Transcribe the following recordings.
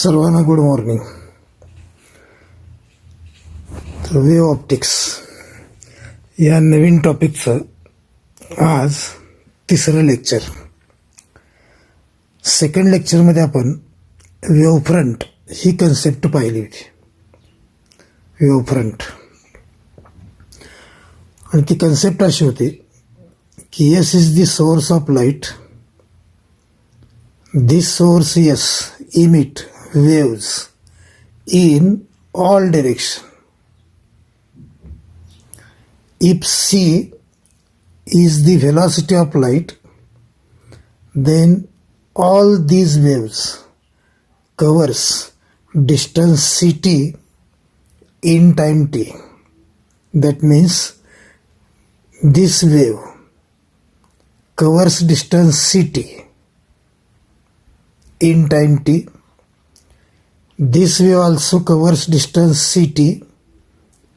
सर्वांना good morning. तर wave optics या नवीन टॉपिकचं आज तिसरं लेक्चर. सेकंड लेक्चरमध्ये आपण वेव्ह फ्रंट ही कन्सेप्ट पाहिली होती. वेव्ह फ्रंट आणि ती कन्सेप्ट अशी होती की S is the source of light. This source S emit waves in all directions. If c is the velocity of light, then all these waves covers distance ct in time t. That means this wave covers distance ct in time t. This wave also covers distance ct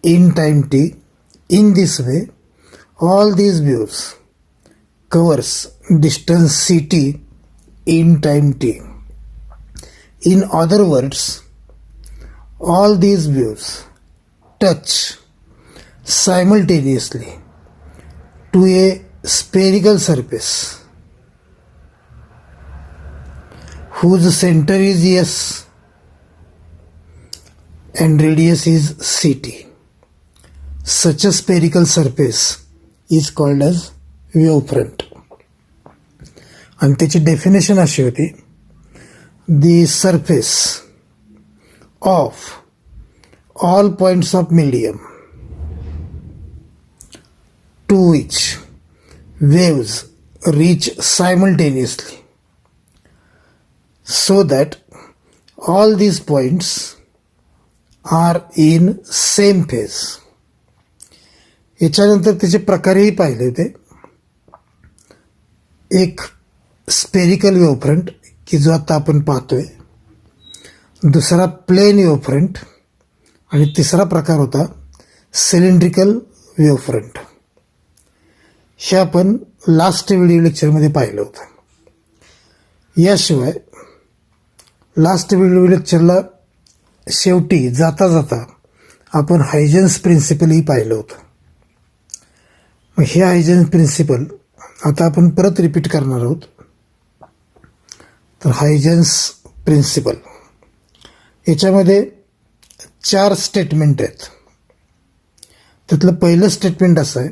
in time t. In this way, all these waves covers distance ct in time t. In other words, all these waves touch simultaneously to a spherical surface whose center is S and radius is ct. Such a spherical surface is called as wavefront. आणि त्याची definition अशी होती, the surface of all points of medium to which waves reach simultaneously, so that all these points are in same phase. याच्यानंतर त्याचे प्रकारही पाहिले होते. एक स्पेरिकल वेव्हफ्रंट की जो आता आपण पाहतोय, दुसरा प्लेन वेव्हफ्रंट आणि तिसरा प्रकार होता सिलेंड्रिकल वेव्हफ्रंट. हे आपण लास्ट व्हिडिओ लेक्चरमध्ये पाहिलं होतं. याशिवाय लास्ट व्हिडिओ लेक्चरला शेवटी जाता जाता आपण हायजेन्स प्रिन्सिपलही पाहिलं होतं. मग हे हायजेन्स प्रिन्सिपल आता आपण परत रिपीट करणार आहोत. तर हायजेन्स प्रिन्सिपल याच्यामध्ये 4 स्टेटमेंट आहेत. त्यातलं पहिलं स्टेटमेंट असं आहे,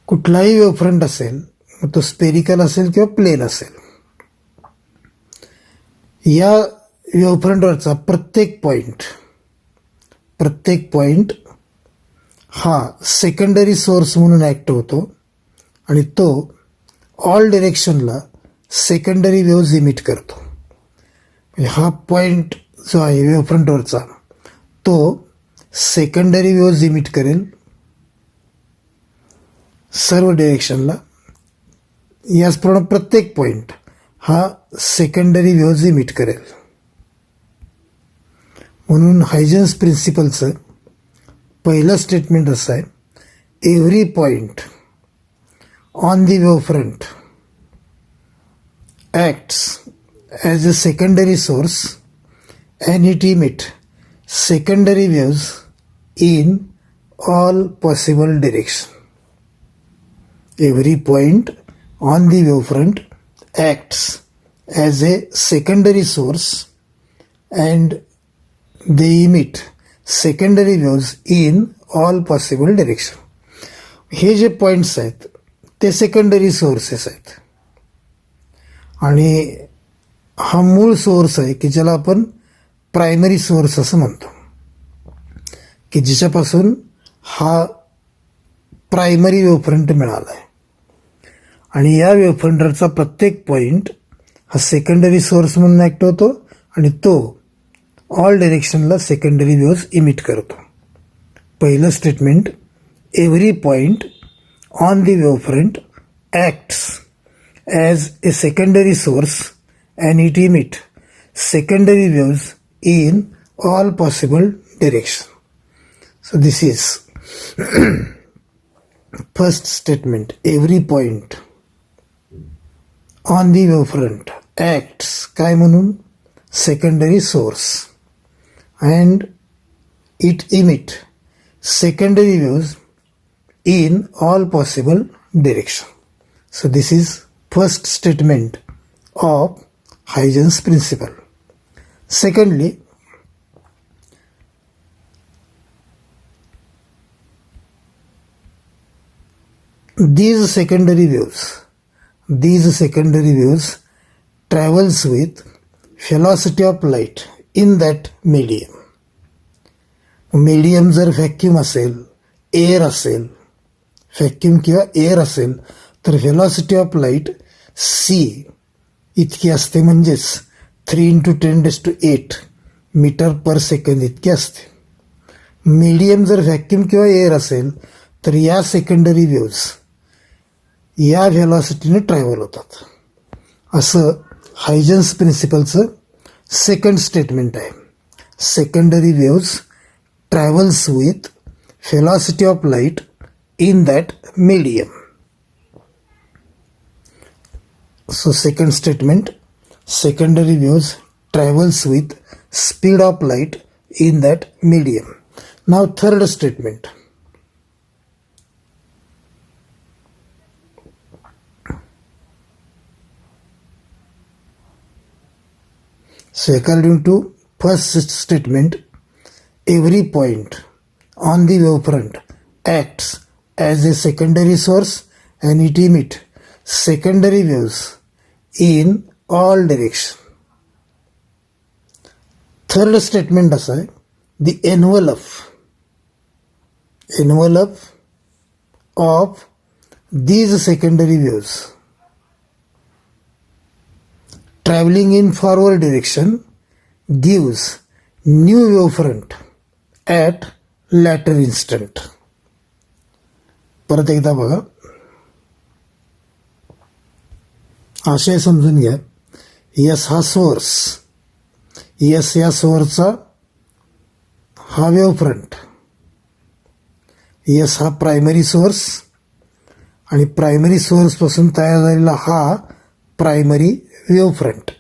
कुठलाही वेव्हफ्रंट असेल, मग तो स्पेरिकल असेल किंवा प्लेन असेल, या वेव्हफ्रंटवरचा प्रत्येक पॉइंट हा सेकंडरी सोर्स म्हणून ॲक्ट होतो आणि तो ऑल डिरेक्शनला सेकंडरी वेव्हज इमिट करतो. म्हणजे हा पॉइंट जो आहे वेव्हफ्रंटवरचा तो सेकंडरी वेव्हज इमिट करेल सर्व डिरेक्शनला. याचप्रमाणे प्रत्येक पॉइंट हा सेकंडरी वेव्हज इमिट करेल. म्हणून हायजेन्स प्रिन्सिपलचं पहिलं स्टेटमेंट असं आहे, every point on the wavefront acts as a secondary source and it emit secondary waves in all possible direction. Every point on the wavefront acts as a secondary source and they emit secondary waves in all possible direction. हे जे points आहेत ते secondary sources आहेत आणि हा मूळ source आहे की ज्याला आपण प्रायमरी सोर्स असं म्हणतो, की जिच्यापासून हा प्रायमरी वेव्हफ्रंट मिळाला आहे. आणि या वेव्हफ्रंटरचा प्रत्येक पॉइंट हा सेकंडरी सोर्स म्हणून ॲक्ट होतो आणि तो ऑल डिरेक्शनला सेकंडरी वेव्हज इमिट करतो. पहिलं statement, every point on the wavefront acts as a secondary source and it emit secondary waves in all possible direction. So this is first statement, every point on the wavefront acts काय म्हणून, secondary source and it emit secondary waves in all possible direction. So this is first statement of Huygens principle. Secondly, these secondary waves travels with velocity of light in that medium. Medium जर vacuum असेल, air असेल, vacuum किंवा air असेल तर velocity of light C इतकी असते, म्हणजेच 3 × 10⁸ metre per second इतकी असते. मीडियम जर व्हॅक्यूम किंवा एअर असेल तर या सेकंडरी वेव्ज या व्हेलॉसिटीने ट्रॅव्हल होतात. असं हायजन्स प्रिन्सिपलचं सेकंड स्टेटमेंट आहे. Secondary waves travels with velocity of light in that medium. So second statement, secondary waves travels with speed of light in that medium. Now third statement. So according to first statement, every point on the wavefront acts as a secondary source and it emits secondary waves in all directions. Third statement असा आहे, the envelope of these secondary waves traveling in forward direction gives new wavefront at later instant. परत एकदा बघा, आशय समजून घ्या. Yes हा source, yes या सोर्सचा हा वेवफ्रंट, यस हा प्रायमरी सोर्स आणि प्रायमरी सोर्सपासून तयार झालेला हा प्रायमरी वेवफ्रंट.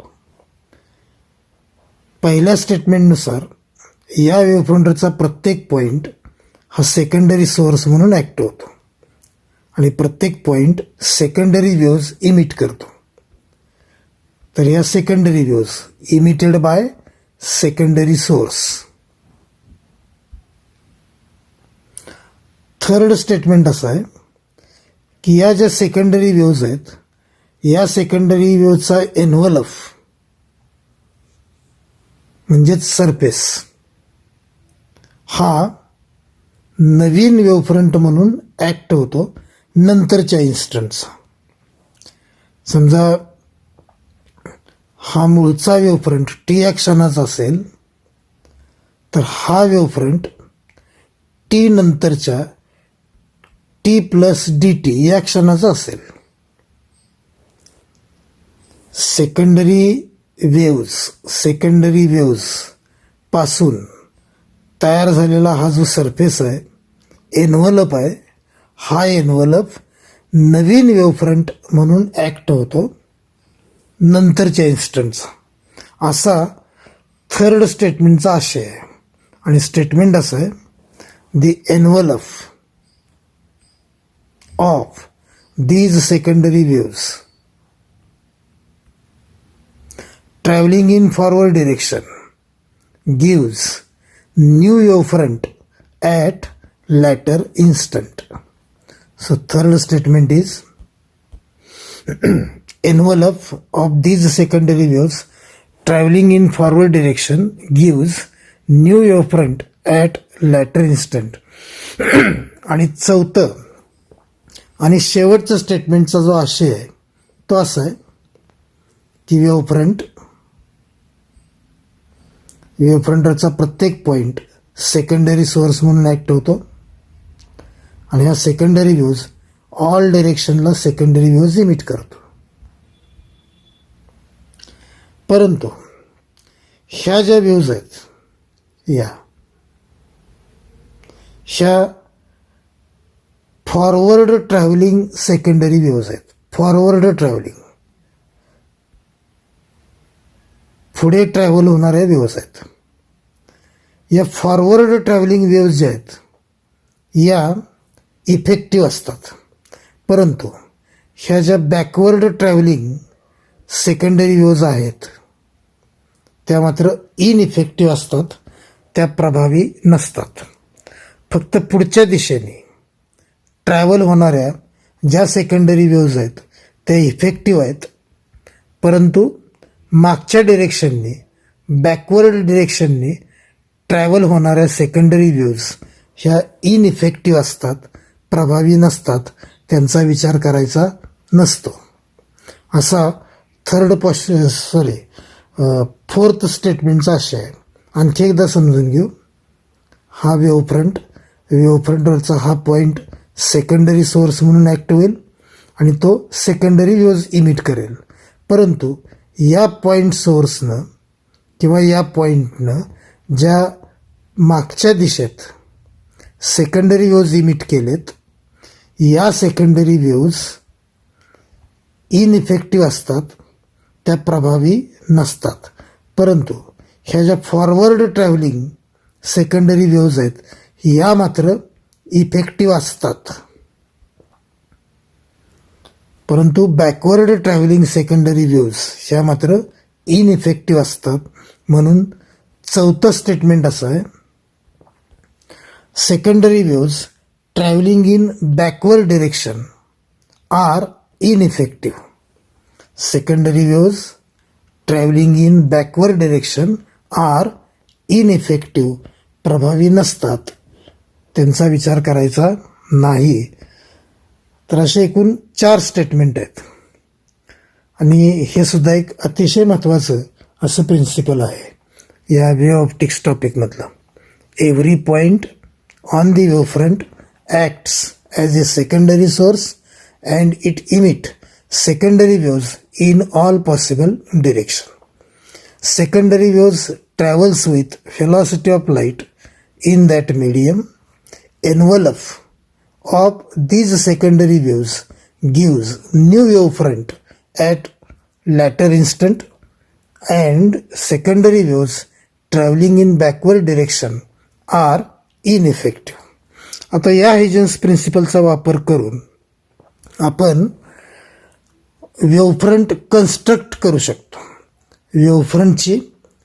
पहिल्या स्टेटमेंटनुसार या वेवफ्रंटचा प्रत्येक पॉईंट हा सेकंडरी सोर्स म्हणून ॲक्ट होतो आणि प्रत्येक पॉईंट सेकंडरी वेव्ज इमिट करतो. तर या secondary waves emitted by secondary source. Third statement असं आहे की या ज्या सेकंडरी वेव्ज आहेत या सेकंडरी वेव्जचा एन्व्हलप म्हणजेच सरफेस हा नवीन वेवफ्रंट म्हणून ॲक्ट होतो नंतरच्या इन्स्टंटचा. समजा हा मूळचा वेवफ्रंट टी या क्षणाचा असेल तर हा वेवफ्रंट टी नंतरच्या t+dt या क्षणाचा असेल. सेकंडरी वेव्ज पासून तयार झालेला हा जो सरफेस आहे, एन्व्हलप आहे, हा एन्व्हलप नवीन वेवफ्रंट म्हणून ॲक्ट होतो नंतरच्या इन्स्टंटचा. असा थर्ड स्टेटमेंटचा आशय आहे. आणि स्टेटमेंट असं आहे, the envelope of these secondary waves traveling in forward direction gives new wavefront at later instant. So third statement is envelope of these secondary waves traveling in forward direction gives new wavefront at later instant. आणि चौथं आणि शेवटचं स्टेटमेंटचा जो आशय आहे तो असा आहे की वेवफ्रंटचा प्रत्येक पॉईंट सेकंडरी सोर्स म्हणून ॲक्ट होतो आणि ह्या सेकंडरी व्ह्यूज ऑल डायरेक्शनला सेकंडरी व्ह्यूज इमिट करतो. परंतु ह्या ज्या व्ह्यूज आहेत ह्या फॉरवर्ड ट्रॅव्हलिंग सेकंडरी व्ह्यूज आहेत. फॉरवर्ड ट्रॅव्हलिंग पुढे ट्रॅव्हल होणाऱ्या वेव्हज आहेत. या फॉरवर्ड ट्रॅव्हलिंग वेव्हज ज्या आहेत या इफेक्टिव्ह असतात, परंतु ह्या ज्या बॅकवर्ड ट्रॅव्हलिंग सेकंडरी वेव्हज आहेत त्या मात्र इनइफेक्टिव्ह असतात, त्या प्रभावी नसतात. फक्त पुढच्या दिशेने ट्रॅव्हल होणाऱ्या ज्या सेकंडरी वेव्हज आहेत त्या इफेक्टिव्ह आहेत, परंतु मागच्या डिरेक्शनने बॅकवर्ड डिरेक्शनने ट्रॅव्हल होणाऱ्या सेकंडरी वेव्हज ह्या इनइफेक्टिव्ह असतात, प्रभावी नसतात, त्यांचा विचार करायचा नसतो. असा फोर्थ स्टेटमेंटचा आशय आहे. आणखी एकदा समजून घेऊ. हा वेव्हफ्रंटवरचा हा पॉईंट सेकंडरी सोर्स म्हणून ॲक्ट होईल आणि तो सेकंडरी वेव्हज इमिट करेल, परंतु या पॉईंट सोर्सनं किंवा या पॉईंटनं ज्या मागच्या दिशेत सेकंडरी वेव्हज इमिट केलेत या सेकंडरी वेव्हज इनइफेक्टिव्ह असतात, त्या प्रभावी नसतात, परंतु ह्या ज्या फॉरवर्ड ट्रॅव्हलिंग सेकंडरी वेव्हज आहेत या मात्र इफेक्टिव्ह असतात, परंतु बॅकवर्ड ट्रॅव्हलिंग सेकंडरी वेव्हज ह्या मात्र इनइफेक्टिव्ह असतात. म्हणून चौथं स्टेटमेंट असं आहे, secondary waves travelling in backward direction are ineffective. Secondary waves travelling in backward direction are ineffective, प्रभावी नसतात, त्यांचा विचार करायचा नाही. तर असे एकूण 4 स्टेटमेंट आहेत आणि हे सुद्धा एक अतिशय महत्त्वाचं असं प्रिन्सिपल आहे या वेव्ह ऑप्टिक्स टॉपिकमधलं. Every point on the wave front acts as a secondary source and it emit secondary waves in all possible direction. Secondary waves travels with velocity of light in that medium. Envelope of these secondary waves gives new wavefront at later instant, and secondary waves traveling in backward direction are ineffective. आता या हायजेन्स प्रिन्सिपलचा वापर करून आपण वेव्हफ्रंट construct करू शकतो, वेव्हफ्रंटची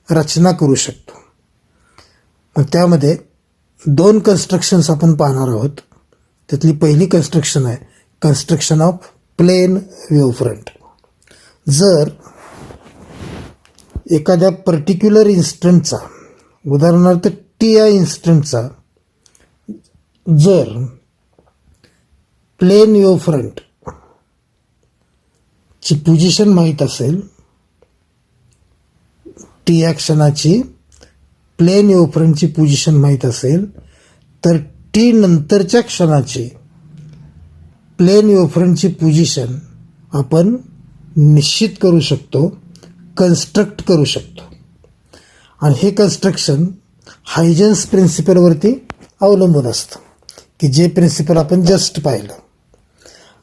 रचना करू शकतो. मग त्यामध्ये 2 कन्स्ट्रक्शन्स आपण पाहणार आहोत. त्यातली पहिली कन्स्ट्रक्शन आहे कन्स्ट्रक्शन ऑफ प्लेन वेव्हफ्रंट. जर एखाद्या पर्टिक्युलर इन्स्टंटचा, उदाहरणार्थ टी या इन्स्टंटचा जर प्लेन वेव्हफ्रंट ची पोझिशन माहीत असेल, टी या क्षणाची प्लेन वेव्हफ्रंटची पोझिशन माहीत असेल, तर टी नंतरच्या क्षणाची प्लेन वेव्हफ्रंटची पोझिशन आपण निश्चित करू शकतो, कन्स्ट्रक्ट करू शकतो. आणि हे कन्स्ट्रक्शन हायजेन्स प्रिन्सिपलवरती अवलंबून असतं, की जे प्रिन्सिपल आपण जस्ट पाहिलं.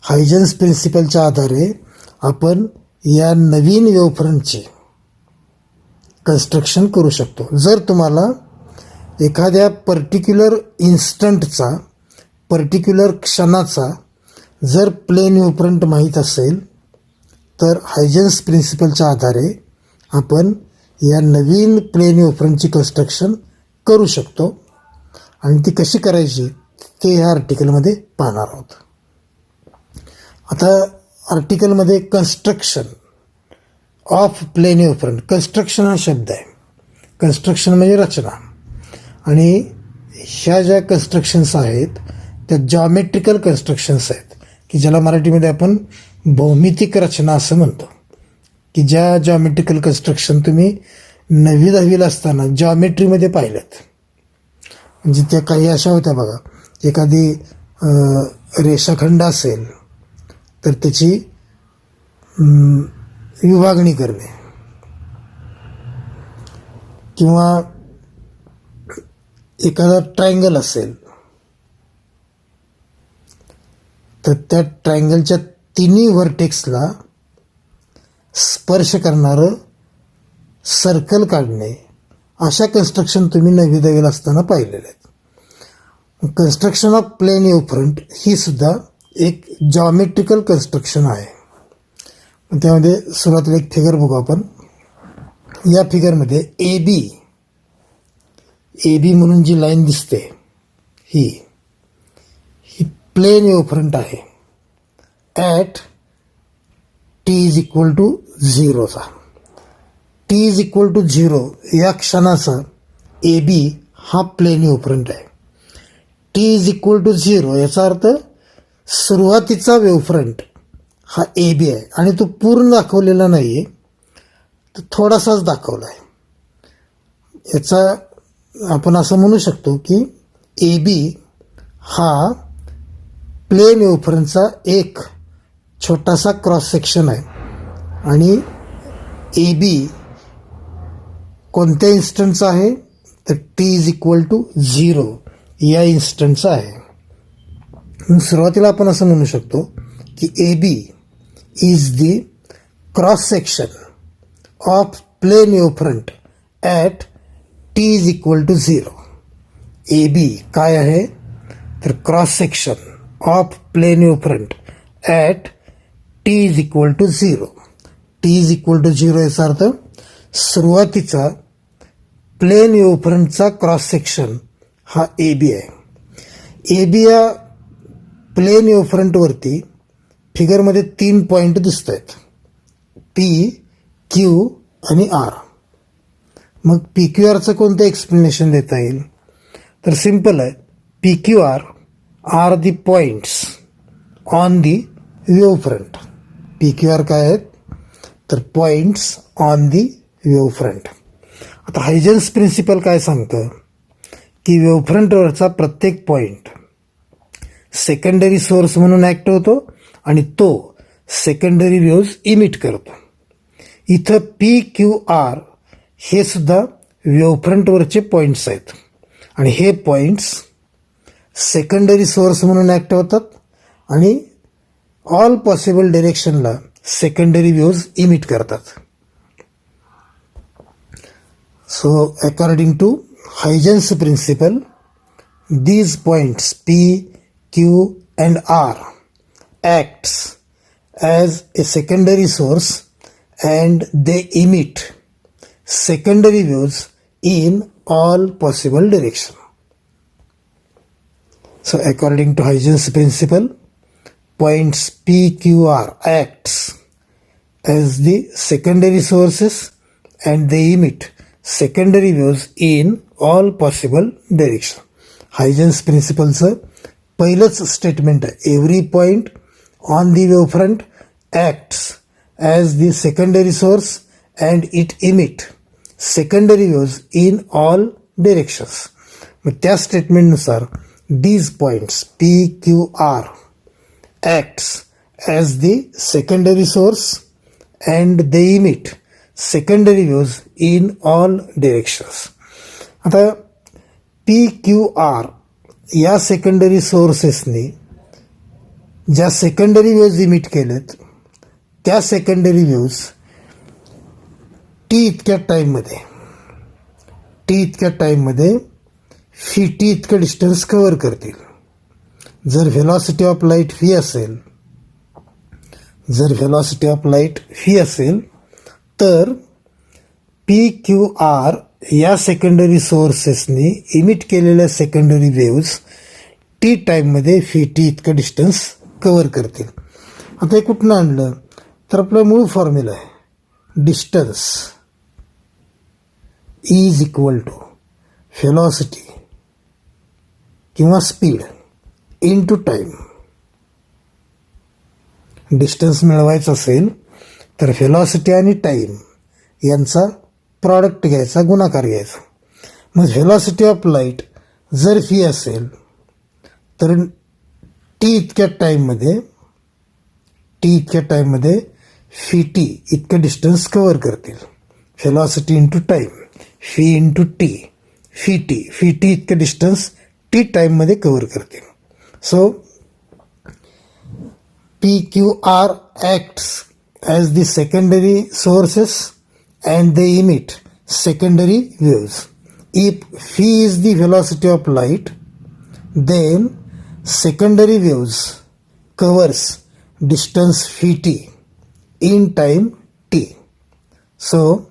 हायजेन्स प्रिन्सिपलच्या आधारे आपण या नवीन वेव्हफ्रंटचे कन्स्ट्रक्शन करू शकतो. जर तुम्हाला एखाद्या पर्टिक्युलर इन्स्टंटचा, पर्टिक्युलर क्षणाचा जर प्लेन वेव्हफ्रंट माहीत असेल, तर हायजेन्स प्रिन्सिपलच्या आधारे आपण या नवीन प्लेन वेव्हफ्रंटची कन्स्ट्रक्शन करू शकतो. आणि ती कशी करायची ते ह्या आर्टिकलमध्ये पाहणार आहोत. आता आर्टिकलमध्ये कन्स्ट्रक्शन ऑफ प्लेन वेव्हफ्रंट, कन्स्ट्रक्शन हा शब्द आहे. कन्स्ट्रक्शन म्हणजे रचना, आणि ह्या ज्या कन्स्ट्रक्शन्स आहेत त्या जॉमेट्रिकल कन्स्ट्रक्शन्स आहेत, की ज्याला मराठीमध्ये आपण भौमितिक रचना असं म्हणतो. की ज्या जॉमेट्रिकल कन्स्ट्रक्शन तुम्ही 9वी-10वीला असताना जॉमेट्रीमध्ये पाहिल्यात. म्हणजे त्या काही अशा होत्या बघा, एखादी रेषाखंड असेल तर त्याची विभागणी करणे, किंवा एखादा ट्रायंगल असेल तर त्या ट्रायंगलच्या तिन्ही व्हर्टेक्सला स्पर्श करणारं सर्कल काढणे अशा कन्स्ट्रक्शन तुम्ही 9वी 10वीला असताना पाहिलेले आहेत. Construction of plane wave front ही सुद्धा एक जॉमेट्रिकल कन्स्ट्रक्शन आहे. त्यामध्ये सुरुवातीला एक फिगर बघू आपण. या फिगरमध्ये ए बी म्हणून जी लाईन दिसते ही प्लेन वेव्ह फ्रंट आहे at T is equal to 0चा. टी इज इक्वल टू 0 या क्षणाचा ए बी हा प्लेन वेव्ह फ्रंट आहे. टी इज इक्वल टू 0 याचा अर्थ सुरुवातीचा वेव्ह फ्रंट हा ए बी आहे आणि तो पूर्ण दाखवलेला नाही आहे, तो थोडासाच दाखवला आहे. याचा आपण असं म्हणू शकतो की ए बी हा प्लेन वेव्ह फ्रंटचा एक छोटासा क्रॉस सेक्शन आहे आणि ए बी कोणत्या इन्स्टंटचा आहे तर टी इज इक्वल टू 0 या इन्स्टंटचा आहे. सुरुवातीला आपण असं म्हणू शकतो की A B is the cross section of plane wave front at T is equal to 0. A B काय आहे तर cross section of plane wave front at T is equal to 0. T is equal to 0 याचा अर्थ सुरुवातीचा plane wave फ्रंटचा cross section हा A B आहे. A B या प्लेन वेव्ह फ्रंटवरती फिगरमध्ये 3 पॉईंट दिसत आहेत, पी क्यू आणि आर. मग पी क्यू आरचं कोणतं एक्सप्लेनेशन देता येईल तर सिम्पल आहे. P Q R the points on the wave front. P Q R काय आहेत तर points on the wave front. आता हायजेन्स प्रिन्सिपल काय सांगतं की वेव्ह फ्रंटवरचा प्रत्येक पॉईंट सेकंडरी सोर्स म्हणून ॲक्ट होतो आणि तो सेकंडरी वेव्ज इमिट करतो. इथं पी क्यू आर हे सुद्धा वेव्ह फ्रंटवरचे पॉईंट्स आहेत आणि हे पॉईंट्स सेकंडरी सोर्स म्हणून ॲक्ट होतात आणि ऑल पॉसिबल डिरेक्शनला सेकंडरी वेव्ज इमिट करतात. So according to Huygens principle these points P, Q and R acts as a secondary source and they emit secondary waves in all possible direction. So according to Huygens principle, points P, Q, R acts as the secondary sources and they emit secondary waves in all possible direction. Huygens प्रिन्सिपलचं पहिलंच statement आहे, every point on the wave front acts as the secondary source and it emit secondary waves in all directions. मग त्या स्टेटमेंटनुसार these points P Q R acts as the secondary source and they emit secondary waves in all directions. आता P Q R या secondary सोर्सेसनी ज्या secondary waves emit केलेत त्या secondary waves T इतक्या टाईममध्ये टी इतकं डिस्टन्स कव्हर करतील. जर व्हेलॉसिटी ऑफ लाईट व्ही असेल तर पी क्यू आर या सेकंडरी सोर्सेसनी इमिट केलेल्या सेकंडरी वेव्ज टी टाईममध्ये टी इतकं डिस्टन्स कव्हर करतील. आता हे कुठनं आणलं तर आपला मूळ फॉर्म्युला आहे, distance is equal to velocity किंवा speed into time. Distance मिळवायचं असेल तर व्हेलॉसिटी आणि टाईम यांचा प्रॉडक्ट घ्यायचा, गुणाकार घ्यायचा. मग व्हेलॉसिटी ऑफ लाईट जर व्ही असेल तर टी इतक्या टाईममध्ये टी इतकं डिस्टन्स कव्हर करतील. Velocity into time, V into T, T इतकं डिस्टन्स टी टाईममध्ये कव्हर करतील. So P Q R acts as the secondary sources and they emit secondary waves. If phi is the velocity of light, then secondary waves covers distance phi t in time t. So,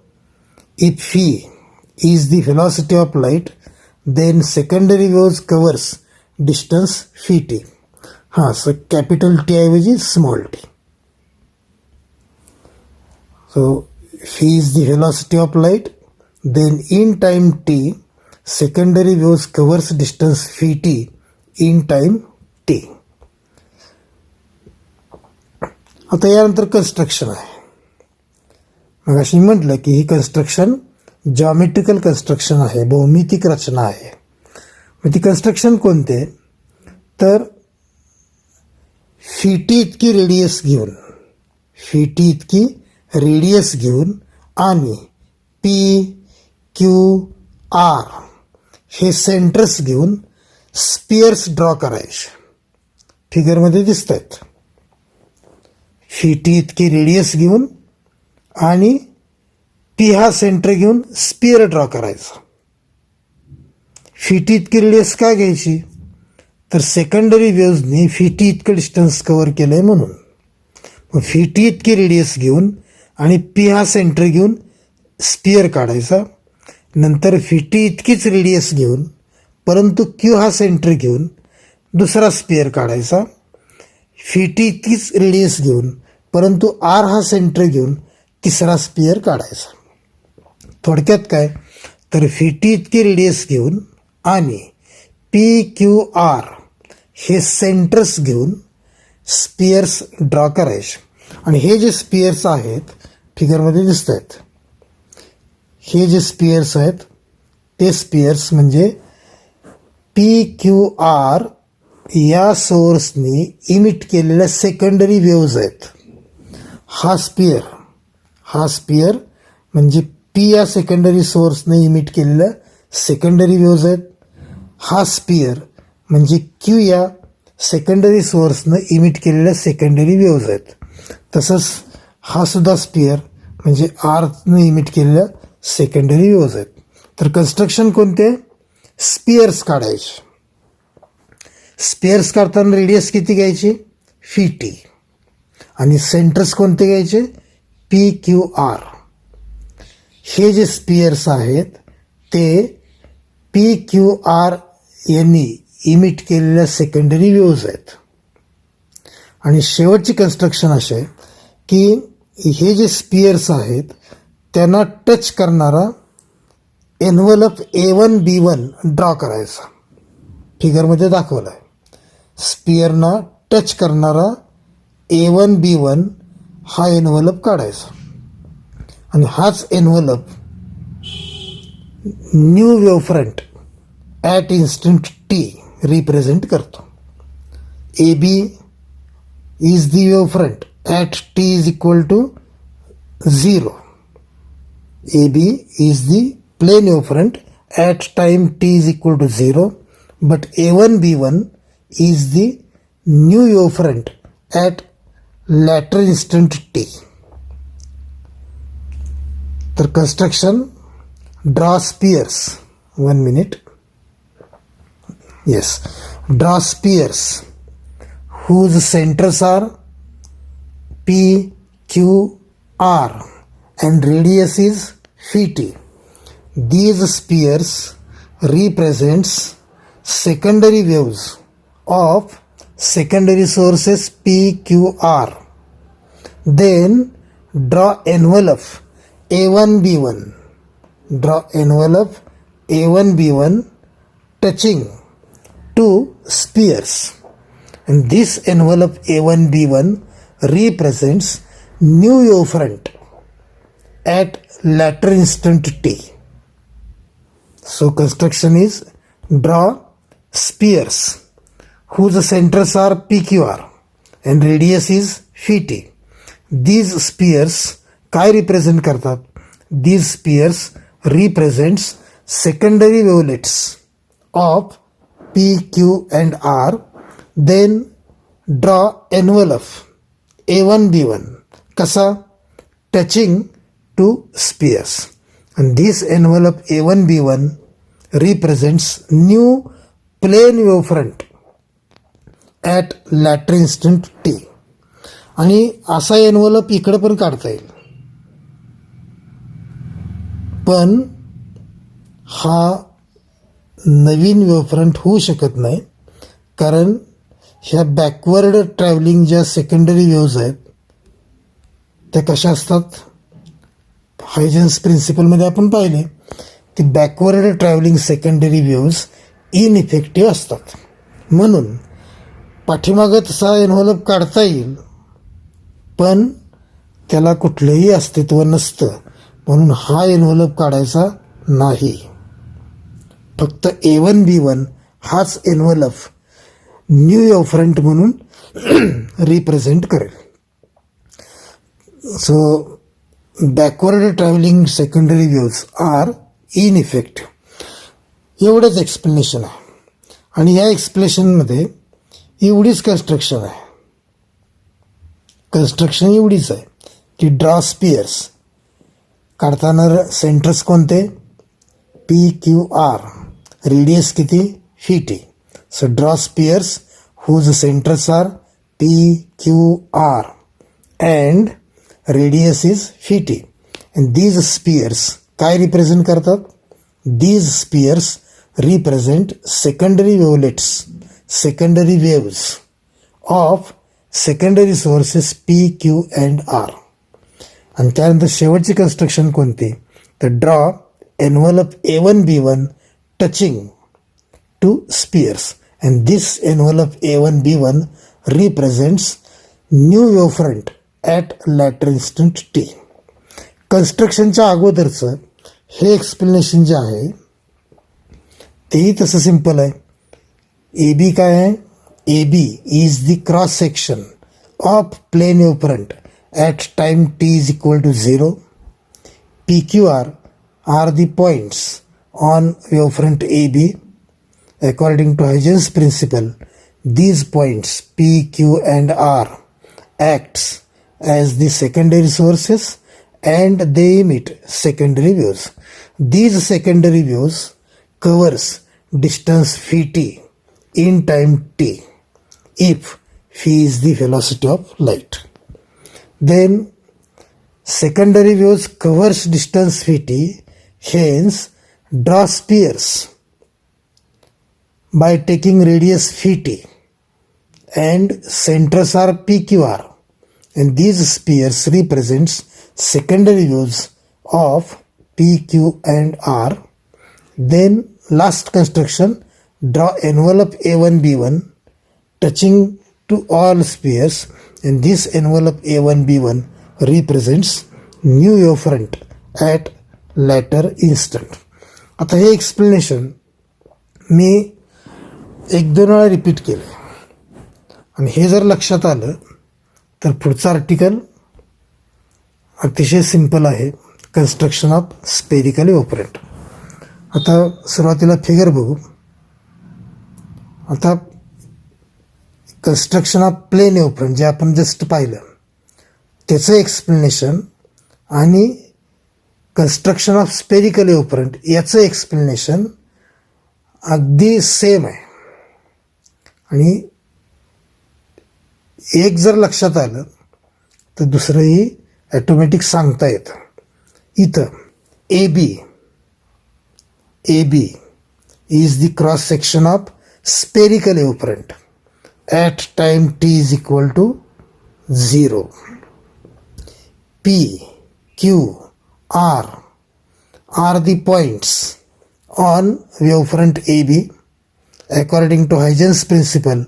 if phi is the velocity of light, then secondary waves covers distance phi t. So capital T ऐवजी small t. So phi is the velocity of light, then in time t, secondary waves covers distance phi t in time t. आता यानंतर construction आहे. मग अशी म्हटलं की ही construction geometrical construction आहे, भौमितिक रचना आहे. मग ती कन्स्ट्रक्शन कोणते, तर phi t इतकी रेडियस घेऊन, phi t इतकी रेडियस घेऊन आणि p q r हे सेंटर्स घेऊन स्पियर्स ड्रॉ करायचे. फिगरमध्ये दिसत आहेत. phi t इतकी रेडियस घेऊन आणि p हा सेंटर घेऊन स्पियर ड्रॉ करायचा. phi t इतकी रेडियस का घ्यायची, तर सेकंडरी वेव्हजनी phi t इतकं डिस्टन्स कव्हर केलंय म्हणून. मग phi t इतकी रेडियस घेऊन आणि p हा सेंटर घेऊन स्पियर काढायचा. नंतर phi t इतकीच रेडियस घेऊन परंतु q हा सेंटर घेऊन दुसरा स्पियर काढायचा. phi t इतकीच रेडियस घेऊन परंतु r हा सेंटर घेऊन तिसरा स्पियर काढायचा. थोडक्यात काय, तर phi t इतकी रेडियस घेऊन आणि p q r हे सेंटर्स घेऊन स्पियर्स ड्रॉ करायचे. आणि हे जे स्पियर्स आहेत फिगरमध्ये दिसत आहेत, हे जे स्पियर्स आहेत ते स्पियर्स म्हणजे p q r या सोर्सनी इमिट केलेल्या सेकंडरी वेव्हज आहेत. हा स्पियर म्हणजे p या सेकंडरी सोर्सने इमिट केलेल्या सेकंडरी वेव्हज आहेत. हा स्पियर म्हणजे q या सेकंडरी सोर्सनं इमिट केलेल्या सेकंडरी वेव्हज आहेत. तसंच हा सुद्धा स्पियर म्हणजे आरनं इमिट केलेल्या सेकंडरी वेव्हज आहेत. तर कन्स्ट्रक्शन कोणते, स्पियर्स काढायचे. स्पियर्स काढताना रेडियस किती घ्यायची, phi t, आणि सेंटर्स कोणते घ्यायचे, p q r. हे जे स्पियर्स आहेत ते p q r यांनी इमिट केलेल्या सेकंडरी वेव्हज आहेत. आणि शेवटची कन्स्ट्रक्शन असे आहे की हे जे स्पियर्स आहेत त्यांना टच करणारा एन्व्हलप A1 B1 ड्रॉ करायचा. फिगरमध्ये दाखवला आहे. स्पियरना टच करणारा A1 B1 हा एन्व्हलप काढायचा. आणि हाच envelope new wavefront at instant t represent करतो. AB is the wavefront at t is equal to 0. AB is the plane wavefront at time t is equal to 0, but A1 B1 is the new wavefront at later instant t. The construction, draw spheres. 1 minute. Yes, draw spheres whose centers are P, Q, R and radius is phi t. These spheres represents secondary waves of secondary sources P, Q, R. Then draw envelope A1 B1. Draw envelope A1 B1 touching two spheres. And this envelope A1 B1 represents new wavefront at later instant t. So construction is, draw spheres whose centers are PQR and radius is phi t. These spheres काय represent करतात? These spheres represents secondary wavelets of P, Q and R. Then draw envelope A1 B1 कसा, touching two spheres. And this envelope A1, B1 represents new plane wavefront at latter instant t. आणि असा envelope इकडे पण काढता येईल, पण हा नवीन वेवफ्रंट होऊ शकत नाही, कारण ह्या बॅकवर्ड ट्रॅव्हलिंग ज्या सेकंडरी वेव्ज आहेत त्या कशा असतात, हायजेन्स प्रिन्सिपलमध्ये आपण पाहिले की बॅकवर्ड ट्रॅव्हलिंग सेकंडरी वेव्ज इनइफेक्टिव्ह असतात. म्हणून पाठीमागं तसा एनव्हलप काढता येईल, पण त्याला कुठलंही अस्तित्व नसतं, म्हणून हा एनव्हलप काढायचा नाही. फक्त A1, B1 हाच एनव्हलप न्यू वेवफ्रंट म्हणून रिप्रेझेंट करेल. So backward travelling secondary waves are ineffective. एवढंच एक्सप्लेनेशन आहे. आणि या एक्सप्लेनेशनमध्ये एवढीच कन्स्ट्रक्शन आहे. कन्स्ट्रक्शन एवढीच आहे की ड्रॉ स्पियर्स काढताना सेंटर्स कोणते, PQR, रेडियस किती, FT. So draw spheres whose centers are PQR and radius is FT. And these spheres काय रिप्रेझेंट करतात? These spheres represent secondary wavelets, secondary waves of secondary sources P, Q and R. आणि त्यानंतर शेवटची construction कोणती, तर draw envelope A1, B1 touching two spheres, and this envelope A1, B1 represents new wavefront at latter instant t. कन्स्ट्रक्शनच्या अगोदरचं हे explanation जे आहे तेही तसं सिंपल आहे. AB काय आहे, AB is the cross section of plane wavefront at time t is equal to 0. PQR are the points on wavefront AB. According to Huygens principle, these points P, Q and R acts as the secondary sources and they emit secondary waves. These secondary waves covers distance Vt in time t if phi is the velocity of light. Then secondary waves covers distance Vt, hence draw spheres by taking radius Vt and centers are PQR, and these spheres represents secondary waves of PQ and R. Then last construction, draw envelope A1, B1 touching to all spheres, and this envelope A1, B1 represents new wavefront at latter instant. आता हे explanation मी 1-2 वेळा repeat केलं, आणि हे जर लक्षात आलं तर पुढचं आर्टिकल अतिशय सिंपल आहे, कन्स्ट्रक्शन ऑफ स्पेरिकल वेवफ्रंट. आता सुरुवातीला फिगर बघू. आता कन्स्ट्रक्शन ऑफ प्लेन वेवफ्रंट जे आपण जस्ट पाहिलं त्याचं एक्सप्लेनेशन आणि कन्स्ट्रक्शन ऑफ स्पेरिकल वेवफ्रंट याचं एक्सप्लेनेशन अगदी सेम आहे. आणि एक जर लक्षात आलं तर दुसरंही ॲटोमॅटिक सांगता येतं. इथं AB is the cross section of spherical wavefront at time t is equal to 0. P, Q, R are the points on wavefront AB. According to Huygens principle,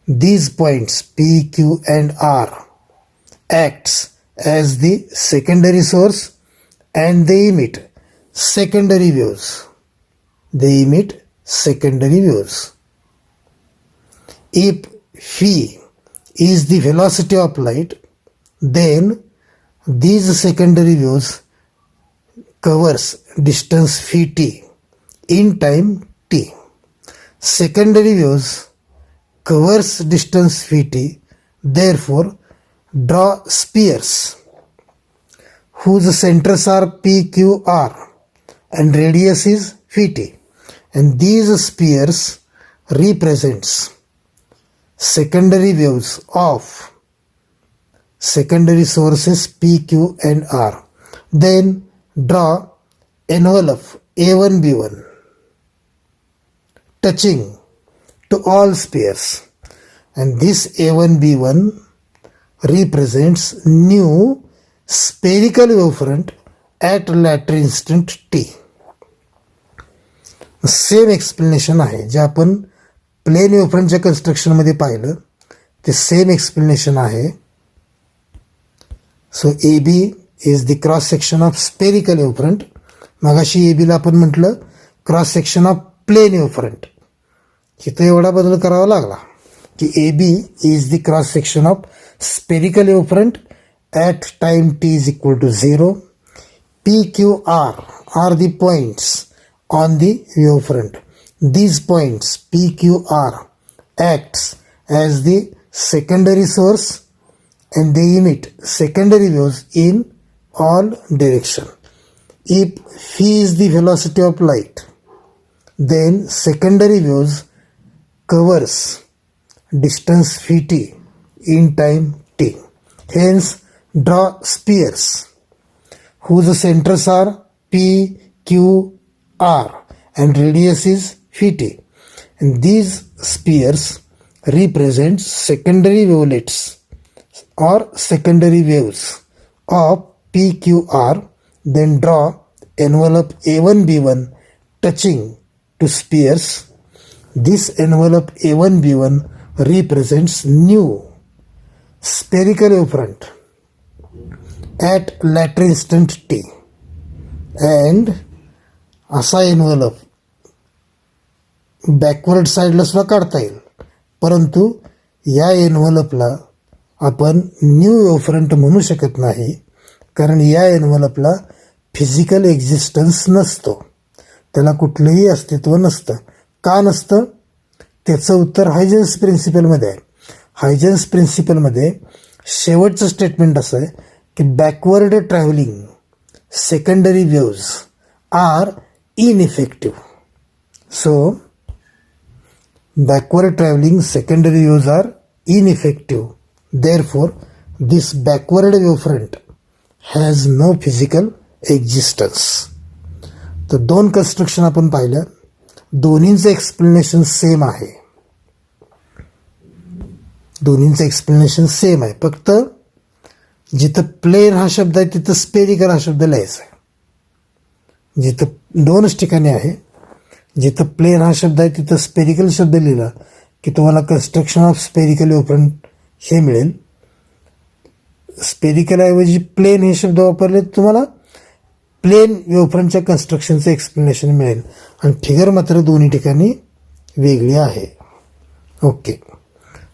these points P, Q and R acts as the secondary source and they emit secondary waves. They emit secondary waves. If phi is the velocity of light, then these secondary waves covers distance phi t in time t. Secondary waves covers distance phi t, therefore draw spheres whose centers are P, Q, R and radius is Vt, and these spheres represents secondary waves of secondary sources P, Q and R. Then draw envelope A1B1 touching to all spheres, and this A1B1 represents new spherical wavefront at latter instant t. Same explanation आहे जे आपण plane वेव्हफ्रंटच्या कन्स्ट्रक्शनमध्ये पाहिलं ते same explanation आहे. So A B is the cross section of spherical wavefront. मगाशी A बीला आपण म्हटलं cross section of plane wavefront. इथं एवढा बदल करावा लागला की A B is the cross section of spherical wavefront at time t is equal to 0. P, Q, R are the points on the wavefront. These points P, Q, R acts as the secondary source and they emit secondary waves in all direction. If phi is the velocity of light, then secondary waves covers distance Vt in time t. Hence, draw spheres whose centers are P, Q, R and radius is Vt, and these spheres represent secondary wavelets or secondary waves of P, Q, R. Then draw envelope A1B1 touching to spheres. This envelope A1B1 represents new spherical wavefront at latter instant t, and असा envelope backward साईडला सुद्धा काढता येईल, परंतु या एनव्हलपला आपण new वेव्हफ्रंट म्हणू शकत नाही, कारण या एनव्हलपला फिजिकल एक्झिस्टन्स नसतो, त्याला कुठलंही अस्तित्व नसतं. का नसतं? त्याचं उत्तर हायजेन्स प्रिन्सिपलमध्ये आहे. हायजेन्स प्रिन्सिपलमध्ये शेवटचं स्टेटमेंट असं आहे की backward travelling secondary waves are ineffective. So, backward traveling secondary waves are ineffective. Therefore, this backward wavefront has no physical existence. तर दोन कन्स्ट्रक्शन आपण पाहिलं, दोन्हींचं एक्सप्लेनेशन सेम आहे. दोन्हींचं एक्सप्लेनेशन सेम आहे, फक्त जिथं प्लेन हा शब्द आहे तिथं स्पेरिकल हा शब्द लिहायचा आहे. जिथं दोनच ठिकाणी आहे, जिथं प्लेन हा शब्द आहे तिथं स्पेरिकल शब्द लिहिला की तुम्हाला कन्स्ट्रक्शन ऑफ स्पेरिकल वेव्हफ्रंट हे मिळेल. स्पेरिकल ऐवजी प्लेन हे शब्द वापरले तुम्हाला प्लेन वेव्हफ्रंटच्या कन्स्ट्रक्शनचं एक्सप्लेनेशन मिळेल, आणि फिगर मात्र दोन्ही ठिकाणी वेगळी आहे. ओके.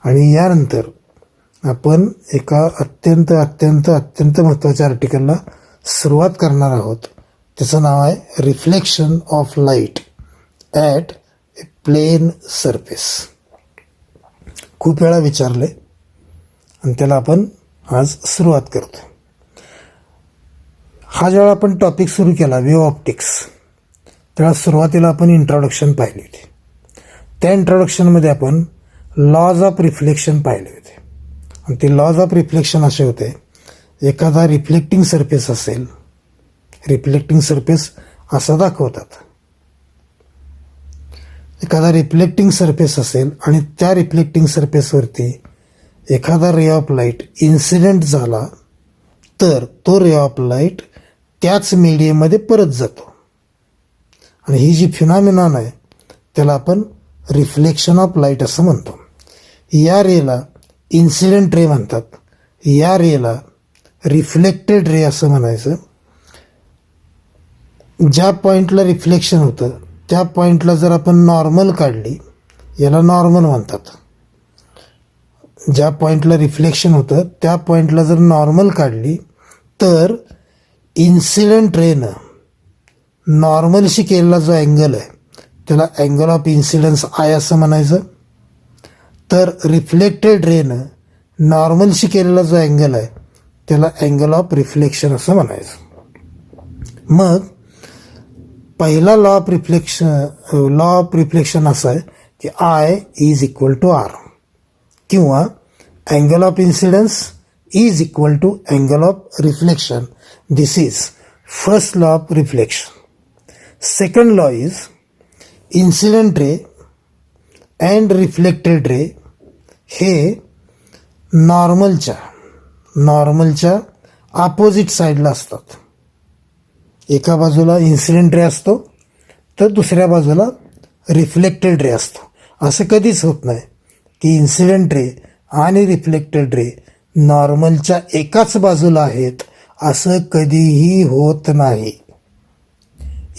आणि यानंतर आपण एका अत्यंत अत्यंत अत्यंत महत्त्वाच्या आर्टिकलला सुरुवात करणार आहोत. त्याचं नाव आहे reflection of light at a plane surface. खूप वेळा विचारले आणि त्याला आपण आज सुरुवात करतो. हा जेव्हा आपण टॉपिक सुरू केला वेव्ह ऑप्टिक्स, तेव्हा सुरुवातीला आपण इंट्रोडक्शन पाहिली होती. त्या इंट्रोडक्शनमध्ये आपण लॉज ऑफ रिफ्लेक्शन पाहिले होते, आणि ते लॉज ऑफ रिफ्लेक्शन असे होते, एखादा रिफ्लेक्टिंग सरफेस असेल, रिफ्लेक्टिंग सरफेस असा दाखवतात. एखादा रिफ्लेक्टिंग सरफेस असेल आणि त्या रिफ्लेक्टिंग सरफेसवरती एखादा रे ऑफ लाईट इन्सिडेंट झाला तर तो रे ऑफ लाईट त्याच मीडियममध्ये परत जातो, आणि ही जी फिनॉमिनॉन आहे त्याला आपण रिफ्लेक्शन ऑफ लाईट असं म्हणतो. या रेला इन्सिडेंट रे म्हणतात, या रेला रिफ्लेक्टेड रे असं म्हणायचं. ज्या पॉईंटला रिफ्लेक्शन होतं त्या पॉईंटला जर आपण नॉर्मल काढली, याला नॉर्मल म्हणतात. ज्या पॉईंटला रिफ्लेक्शन होतं त्या पॉईंटला जर नॉर्मल काढली तर इन्सिडेंट रेनं नॉर्मलशी केलेला जो अँगल आहे त्याला अँगल ऑफ इन्सिडन्स आय असं म्हणायचं. तर रिफ्लेक्टेड रेनं नॉर्मलशी केलेला जो अँगल आहे त्याला अँगल ऑफ रिफ्लेक्शन असं म्हणायचं. मग पहिला लॉ ऑफ रिफ्लेक्शन असा आहे की I is equal to R, किंवा angle of incidence is equal to angle of reflection. This is first law of reflection. Second law is incident ray and reflected ray हे नॉर्मलच्या opposite साईडला असतात. एका बाजूला इन्सिडेंट रे असतो तर दुसऱ्या बाजूला रिफ्लेक्टेड रे असतो. असं कधीच होत नाही की इन्सिडेंट रे आणि रिफ्लेक्टेड रे नॉर्मलच्या एकाच बाजूला आहेत, असं कधीही होत नाही.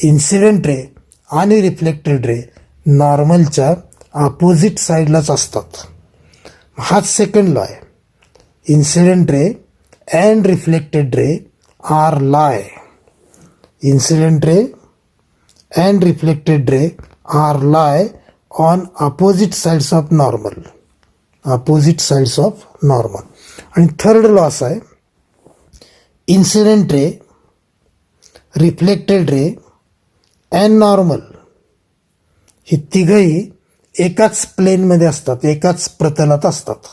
इन्सिडेंट रे आणि रिफ्लेक्टेड रे नॉर्मलच्या अपोजिट साईडलाच असतात. हाच सेकंड लॉ आहे. Incident ray and reflected ray are lie. Incident ray and reflected ray are lie on opposite sides of normal. Opposite sides of normal. आणि थर्ड लॉ असा आहे, incident ray, reflected ray and normal ही तिघही एकाच प्लेनमध्ये असतात, एकाच प्रतलात असतात.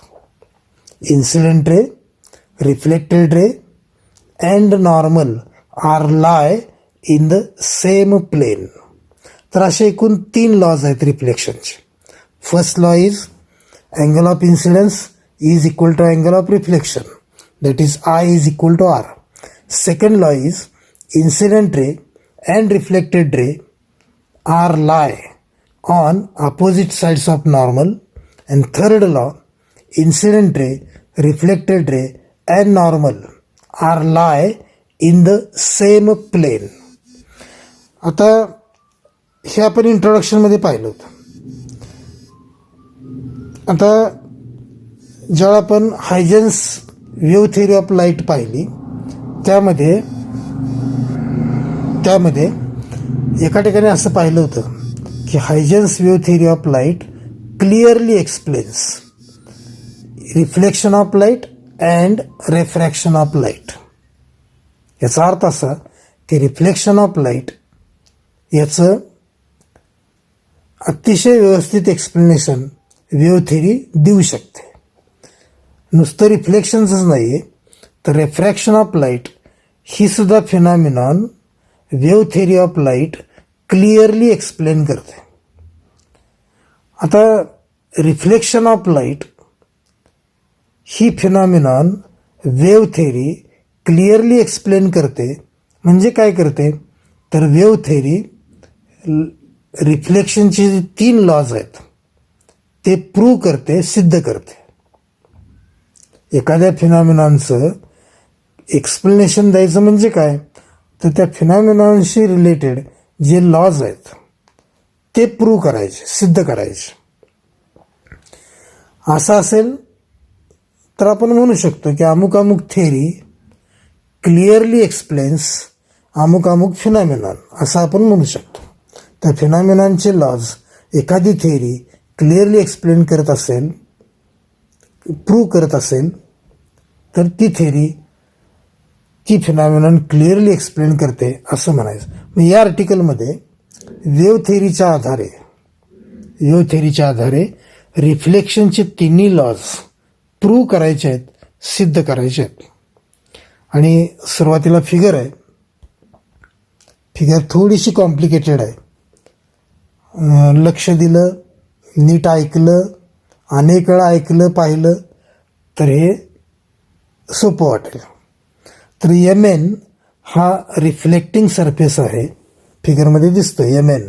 Incident ray, reflected ray and normal are lie in the same plane. तर असे एकूण 3 लॉज आहेत रिफ्लेक्शनचे. First law is angle of incidence is equal to angle of reflection, that is I is equal to R. Second law is incident ray and reflected ray are lie on opposite sides of normal. And third law, incident ray, reflected ray and normal are lie in the same plane. आता हे आपण इंट्रोडक्शनमध्ये पाहिलं होतं. आता जेव्हा आपण Huygens wave theory of light पाहिली त्यामध्ये एका ठिकाणी असं पाहिलं होतं की Huygens wave theory of light clearly explains reflection of light and refraction of light. याचा अर्थ असा की रिफ्लेक्शन ऑफ लाईट याचं अतिशय व्यवस्थित एक्सप्लेनेशन वेव्ह थेअरी देऊ शकते. नुसतं रिफ्लेक्शनच नाही आहे तर रिफ्रॅक्शन ऑफ लाईट ही सुद्धा phenomenon wave theory of light clearly explain करते. आता reflection of light he phenomenon wave theory clearly explain करते. म्हणजे काय करते तर वेव्ह थेअरी रिफ्लेक्शनचे जे 3 लॉज आहेत ते प्रूव्ह करते, सिद्ध करते. एखाद्या फिनॉमिनॉनचं एक्सप्लेनेशन द्यायचं म्हणजे काय तर त्या फिनॉमिनॉनशी रिलेटेड जे लॉज आहेत ते प्रूव्ह करायचे, सिद्ध करायचे. असं असेल तर आपण म्हणू शकतो की अमुक अमुक थेअरी क्लिअरली एक्सप्लेन्स अमुक अमुक फिनॉमिनॉन, असं आपण म्हणू शकतो. त्या फिनॉमिनॉनचे लॉज एखादी थेअरी क्लिअरली एक्सप्लेन करत असेल, प्रूव्ह करत असेल तर ती थेअरी ती फिनॉमिनॉन क्लिअरली एक्सप्लेन करते असं म्हणायचं. मग या आर्टिकलमध्ये वेव्ह थेअरीच्या आधारे रिफ्लेक्शनचे 3 लॉज प्रूव्ह करायचे आहेत, सिद्ध करायचे आहेत. आणि सुरुवातीला फिगर आहे. फिगर थोडीशी कॉम्प्लिकेटेड आहे. लक्ष दिलं, नीट ऐकलं, अनेक वेळा ऐकलं, पाहिलं तर हे सोपं वाटेल. तर MN हा रिफ्लेक्टिंग सरफेस आहे. फिगरमध्ये दिसतो MN.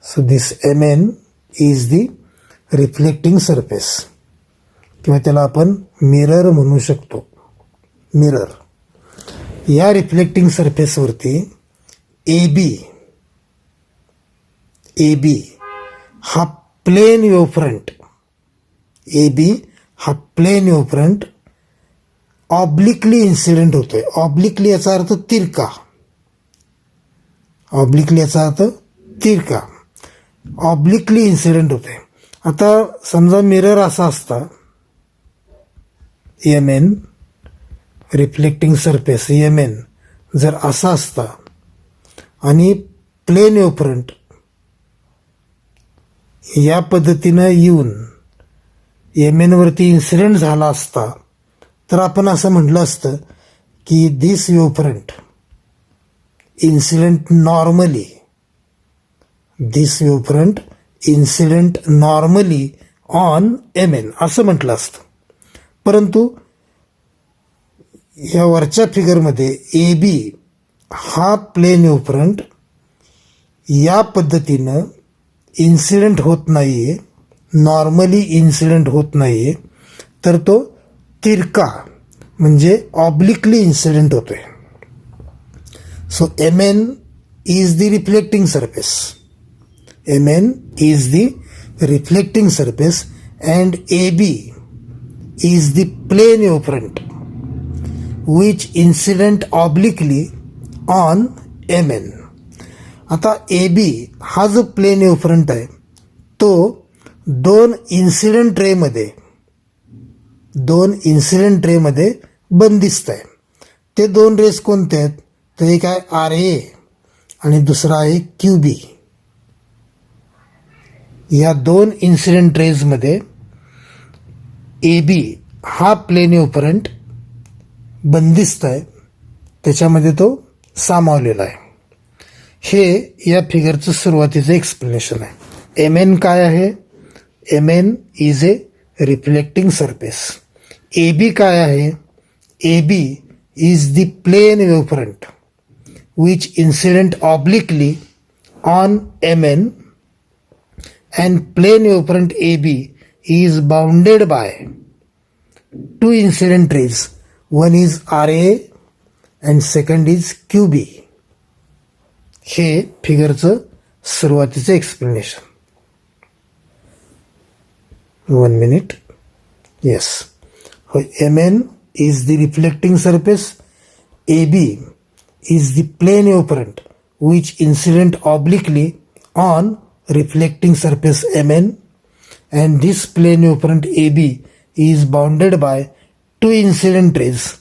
So this MN is the reflecting surface, किंवा त्याला आपण मिरर म्हणू शकतो. मिरर. या रिफ्लेक्टिंग सरफेसवरती AB हा प्लेन वेव्ह फ्रंट, AB हा plane wave front obliquely incident होतोय. ऑब्लिकली याचा अर्थ तिरका. ऑब्लिकली इन्सिडेंट होते. आता समजा मिरर असा असता, MN रिफ्लेक्टिंग सरफेस MN जर असा असता आणि प्लेन वेव्हफ्रंट या पद्धतीनं येऊन एम वरती इन्सिडेंट झाला असता तर आपण असं म्हटलं असतं की दिस वेव्हफ्रंट incident normally, this wavefront incident normally on MN असं म्हटलं असतं. परंतु या वरच्या फिगरमध्ये ए बी हा प्लेन वेव्हफ्रंट या पद्धतीनं इन्सिडेंट होत नाहीये, नॉर्मली इन्सिडेंट होत नाहीये, तर तो तिरका म्हणजे ऑब्लिकली इन्सिडेंट होतोय. So Mn is the reflecting surface. Mn is the reflecting surface and AB is the plane wavefront which incident obliquely on Mn. आता AB हा जो प्लेन वेव्हफ्रंट आहे तो दोन इन्सिडेंट रेमध्ये बंदिस्त आहे. ते दोन रेस कोणते आहेत? तर एक आहे आर ए आणि दुसरा आहे क्यू बी. या दोन इन्सिडेंट रेजमध्ये ए बी हा प्लेन वेव्हफ्रंट बंदिस्त आहे, त्याच्यामध्ये तो सामावलेला आहे. हे या फिगरचं सुरुवातीचं एक्सप्लेनेशन आहे. एम एन काय आहे? M N is a reflecting surface. A B काय आहे? A B is the plane wavefront which incident obliquely on Mn, and plane wavefront AB is bounded by two incident rays. One is RA and second is QB. हे फिगरचं सुरुवातीचं explanation. 1 minute. Yes. Mn is the reflecting surface. AB is the plane wavefront which incident obliquely on reflecting surface Mn, and this plane wavefront AB is bounded by two incident rays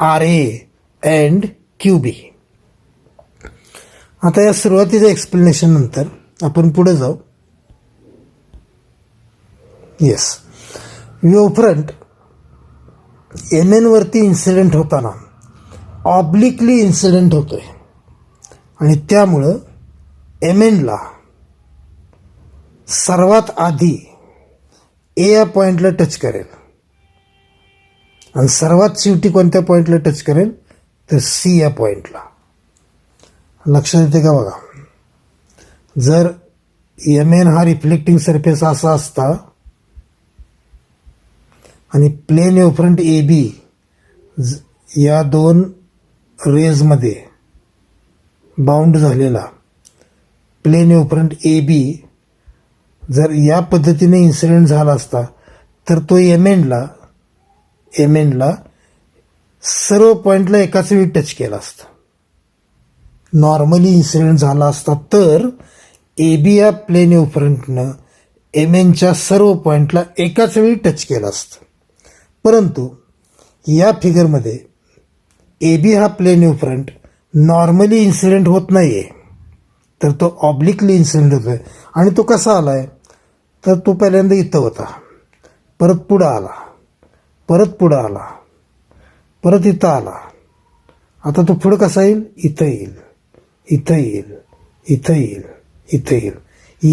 RA and QB. आता या सुरुवातीच्या explanation नंतर आपण पुढे जाऊ. Yes, वेव्हफ्रंट Mn वरती incident होताना obliquely incident होतोय आणि त्यामुळं Mnला सर्वात आधी ए या पॉइंटला टच करेल आणि सर्वात शेवटी कोणत्या पॉइंटला टच करेल? तर सी या पॉइंटला. लक्षात येते का बघा? जर Mn हा रिफ्लेक्टिंग सरफेस असा असता आणि प्लेन वेव्हफ्रंट ए बी या दोन रेजमध्ये बाउंड झालेला प्लेन वेव्हफ्रंट ए बी जर या पद्धतीने इन्सिडेंट झाला असता तर तो एमएनला सर्व पॉईंटला एकाच वेळी टच केला असता. नॉर्मली इन्सिडेंट झाला असता तर ए बी या प्लेन वेव्हफ्रंटनं एमएनच्या सर्व पॉईंटला एकाच वेळी टच केला असतं. परंतु या फिगरमध्ये ए बी हा प्लेन वेव्हफ्रंट नॉर्मली इन्सिडेंट होत नाही आहे, तर तो ऑब्लिकली इन्सिडेंट होतोय. आणि तो कसा आला आहे? तर तो पहिल्यांदा इथं होता, परत पुढं आला, परत पुढं आला, परत इथं आला. आता तो पुढं कसा येईल? इथं येईल, इथं येईल, इथं येईल, इथं येईल.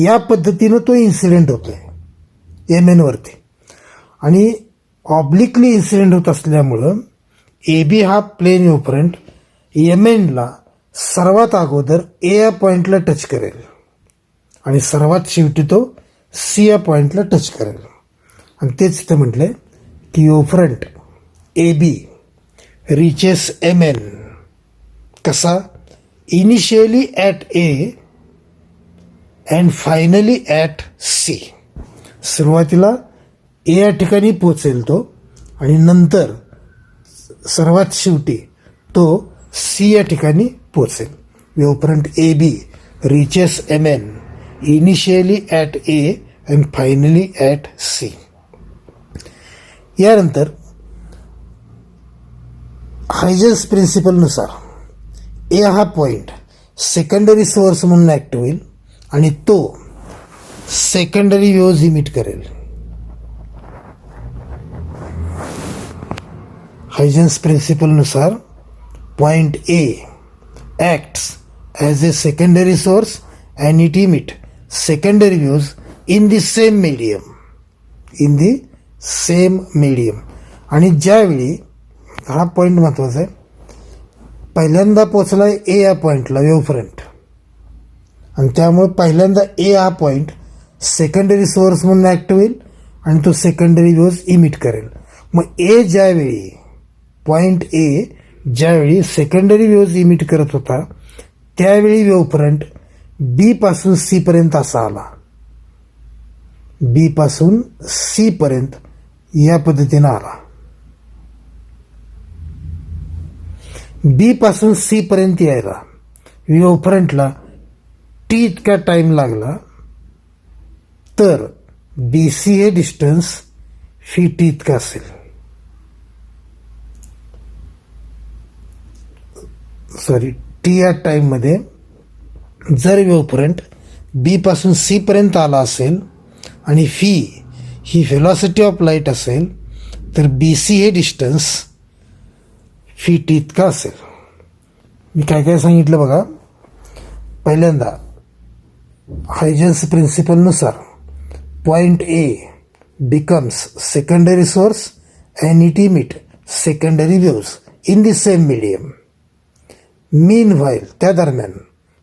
या पद्धतीनं तो इन्सिडेंट होतोय एम एनवरती. आणि ऑब्लिकली इन्सिडेंट होत असल्यामुळं ए बी हा प्लेन वेव्हफ्रंट एम एनला सर्वात अगोदर ए या पॉइंटला टच करेल आणि सर्वात शेवटी तो सी या पॉइंटला टच करेल. आणि तेच इथं म्हटलंय की wavefront A B reaches M N कसा? Initially at A and finally at C. सुरुवातीला ए या ठिकाणी पोचेल तो आणि नंतर सर्वात शेवटी तो सी या ठिकाणी पोचेल. Wavefront A B reaches M N initially at A and finally at C. यानंतर हायजेन्स प्रिन्सिपलनुसार ए हा पॉईंट सेकंडरी सोर्स म्हणून ॲक्ट होईल आणि तो सेकंडरी वेव्ज इमिट करेल. हायजेन्स प्रिन्सिपलनुसार point A acts as a secondary source and it emit secondary waves in the same medium. आणि ज्यावेळी हा पॉईंट महत्त्वाचा आहे, पहिल्यांदा पोचला ए या पॉईंटला वेव्ह फ्रंट, आणि त्यामुळे पहिल्यांदा ए हा पॉईंट सेकंडरी सोर्स म्हणून ॲक्ट होईल आणि तो सेकंडरी वेव्ज इमिट करेल. मग ए ज्यावेळी पॉईंट ए ज्यावेळी सेकंडरी वेव्ज इमिट करत होता त्यावेळी वेव्ह फ्रंट बी पासून सी पर्यंत असा आला. बी पासून सी पर्यंत या पद्धतीनं आला. बी पासून सी पर्यंत यायला वेव्ह फ्रंटला टी इतका टाइम लागला, तर बी सी हे डिस्टन्स फी टी इतका असेल. सॉरी, टी या टाइममध्ये जर वेव्ह फ्रंट बी पासून सी पर्यंत आला असेल आणि फी ही व्हेलॉसिटी ऑफ लाईट असेल, तर बी सी हे डिस्टन्स फी टी इतका असेल. मी काय काय सांगितलं बघा. पहिल्यांदा हायजेन्स प्रिन्सिपलनुसार point A becomes secondary source and it emit secondary waves in the same medium. त्या दरम्यान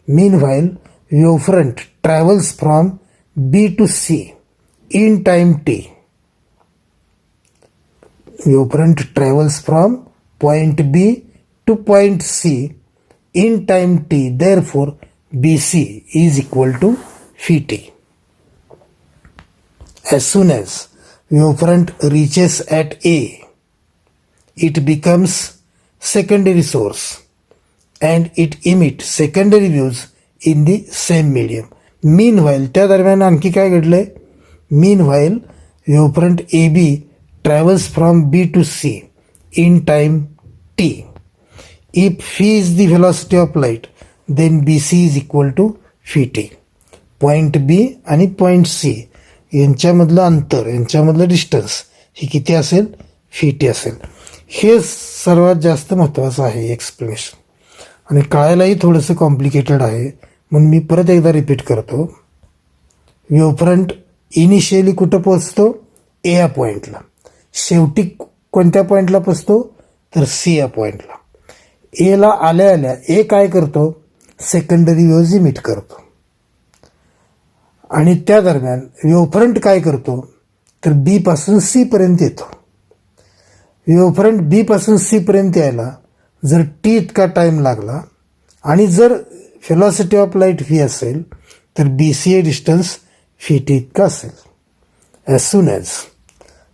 wave front travels from B to C in time t. Wave front travels from point B to point C in time t, therefore BC is equal to phi t. As soon as wavefront reaches at A, it becomes secondary source and it emits secondary waves in the same medium. Meanwhile, त्या दरम्यान आणखी काय घडलंय? Meanwhile, wavefront AB travels from B to C in time t. If phi is the velocity of light, then BC is equal to phi t. Point B आणि point C यांच्यामधलं अंतर, यांच्यामधलं distance हे किती असेल? फी टी असेल. हे सर्वात जास्त महत्त्वाचं आहे एक्सप्लेनेशन, आणि कळायलाही थोडंसं कॉम्प्लिकेटेड आहे, म्हणून मी परत एकदा रिपीट करतो. वेव्ह फ्रंट इनिशियली कुठं पोचतो? ए या पॉईंटला. शेवटी कोणत्या पॉईंटला पोचतो? तर सी या पॉईंटला. एला आल्या आल्या ए काय करतो? सेकंडरी वेव्ज इमिट करतो. आणि त्या दरम्यान वेव्ह फ्रंट काय करतो? तर बी पासून सी पर्यंत येतो. वेव्ह फ्रंट बी पासून सी पर्यंत यायला जर टी इतका टाइम लागला आणि जर व्हेलॉसिटी ऑफ लाईट व्ही असेल, तर बी सी हे डिस्टन्स फी टी इतका असेल. As soon as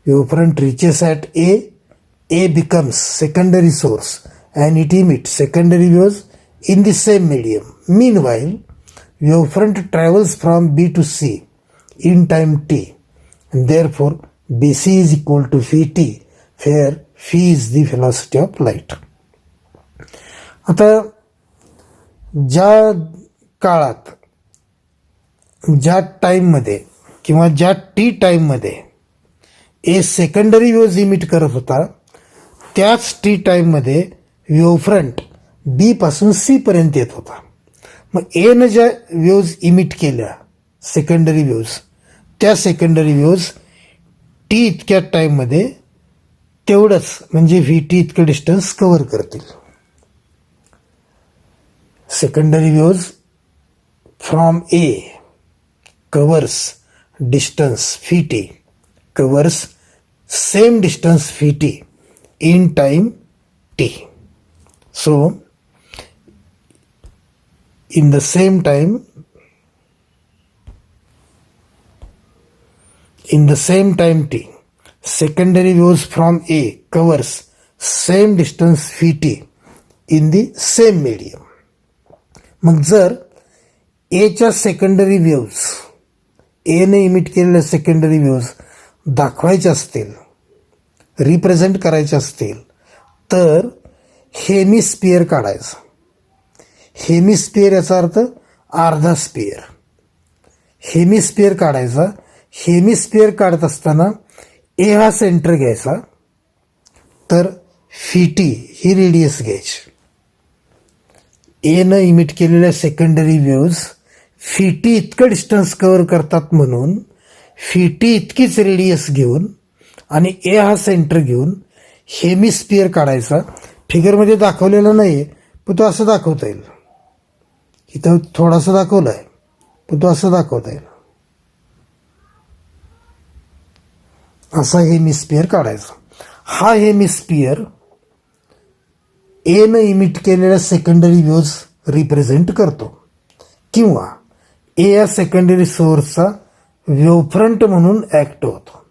wave front reaches at A, A becomes secondary source and it emits secondary waves in the same medium. Meanwhile, wavefront travels from B to C in time t, and therefore BC is equal to phi t, where phi is the velocity of light. आता ज्या काळात, ज्या टाईममध्ये किंवा ज्या T टाईममध्ये ए secondary waves emit करत होता, त्याच टी टाईममध्ये वेव्ह फ्रंट बी पासून सी पर्यंत येत होता. मग एनं ज्या वेव्ज इमिट केल्या सेकंडरी वेव्ज, त्या सेकंडरी वेव्ज टी इतक्या टाईममध्ये तेवढंच म्हणजे व्ही टी इतकं डिस्टन्स कव्हर करतील. Secondary waves from A covers distance V T, covers same distance V T in time t. So in the same time t, secondary waves from A covers same distance phi t in the same medium. मग जर A च्या secondary waves, ए ने emit केलेल्या secondary waves दाखवायच्या असतील, represent करायचे असतील, तर हेमिस्फिअर काढायचं. हेमिस्फिअर याचा अर्थ अर्धा स्पिअर. हेमिस्फिअर काढायचा. हेमिस्फिअर काढत असताना ए हा सेंटर घ्यायचा, तर फिटी ही रेडियस घ्यायची. एनं इमिट केलेल्या सेकंडरी वेव्ज फिटी इतकं डिस्टन्स कव्हर करतात म्हणून फिटी इतकीच रेडियस घेऊन आणि ए हा सेंटर घेऊन हेमिस्फिअर काढायचा. फिगरमध्ये दाखवलेला नाही पण तो असं दाखवता येईल. इथं थोडासा दाखवला आहे पण तो असं दाखवता येईल. असा हेमिस्फिअर काढायचा. हा हेमिस्फिअर एनं इमिट केलेल्या सेकंडरी वेव्ज रिप्रेझेंट करतो, किंवा ए या सेकंडरी सोर्सचा वेव्हफ्रंट म्हणून ॲक्ट होतो.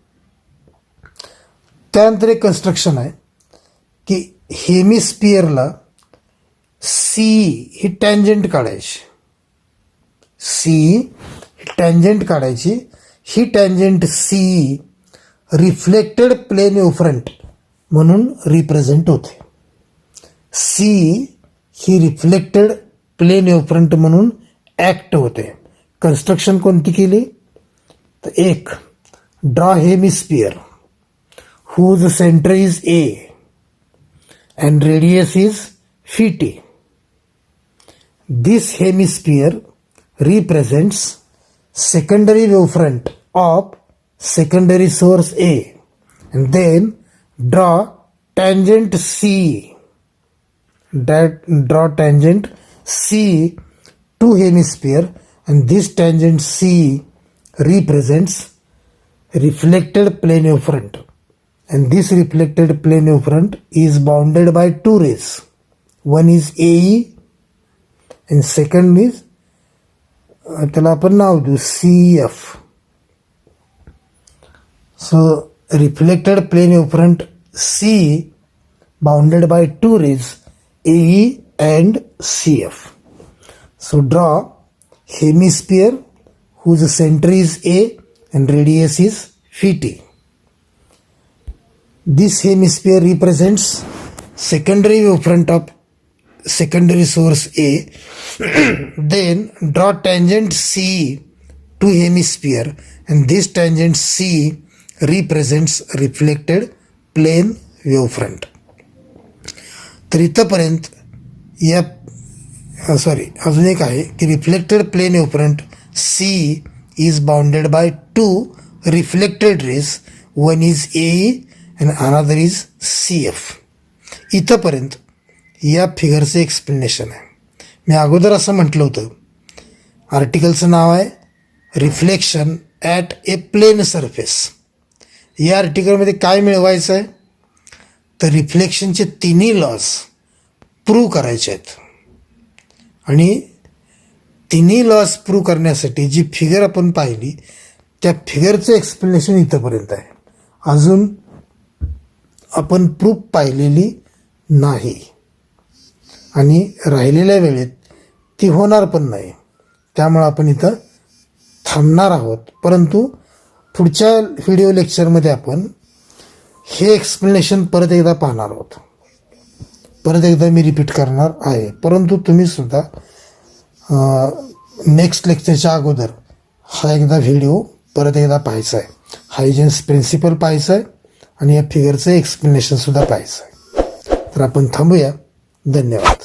त्यानंतर एक कन्स्ट्रक्शन आहे की हेमिस्फिअरला सी ही टँजंट काढायची. सी ही टँजंट काढायची. ही टँजंट सी रिफ्लेक्टेड प्लेन वेव्हफ्रंट म्हणून रिप्रेझेंट होते. सी ही रिफ्लेक्टेड प्लेन वेव्हफ्रंट म्हणून ॲक्ट होते. कन्स्ट्रक्शन कोणती केली तर एक, draw hemisphere whose center is A and radius is phi. This hemisphere represents secondary wavefront of secondary source A, and then draw tangent C. Draw tangent C to hemisphere, and this tangent C represents reflected plane wavefront. And this reflected plane wavefront is bounded by two rays. One is AE and second is त्याला आपण नाव देऊ CF. So reflected plane wavefront C bounded by two rays AE and CF. So draw hemisphere whose center is A and radius is phi t. This hemisphere represents secondary wavefront of secondary source A. Then draw tangent C to hemisphere, and this tangent C represents reflected plane wavefront. तर इथंपर्यंत या अजून एक आहे की reflected plane wavefront C is bounded by two reflected rays. One is AE and another is CF. इथंपर्यंत या फिगरचं explanation आहे. मी अगोदर असं म्हटलं होतं, आर्टिकलचं नाव आहे reflection at a plane surface. या आर्टिकलमध्ये काय मिळवायचं आहे तर रिफ्लेक्शनचे तिन्ही लॉज प्रूव्ह करायचे आहेत. आणि तिन्ही लॉज प्रूव्ह करण्यासाठी जी फिगर आपण पाहिली त्या फिगरचं एक्सप्लेनेशन इथंपर्यंत आहे. अजून आपण प्रूफ पाहिलेली नाही आणि राहिलेल्या वेळेत ती होणार पण नाही. त्यामुळं आपण इथं थांबणार आहोत. परंतु पुढच्या व्हिडिओ लेक्चरमध्ये आपण हे एक्सप्लेनेशन परत एकदा पाहणार आहोत. परत एकदा मी रिपीट करणार आहे. परंतु तुम्हीसुद्धा नेक्स्ट लेक्चरच्या अगोदर हा एकदा व्हिडिओ परत एकदा पाहायचा आहे. हायजिन्स प्रिन्सिपल पाहायचं आहे आणि या फिगरचं एक्सप्लेनेशनसुद्धा पाहायचं आहे. तर आपण थांबूया. धन्यवाद.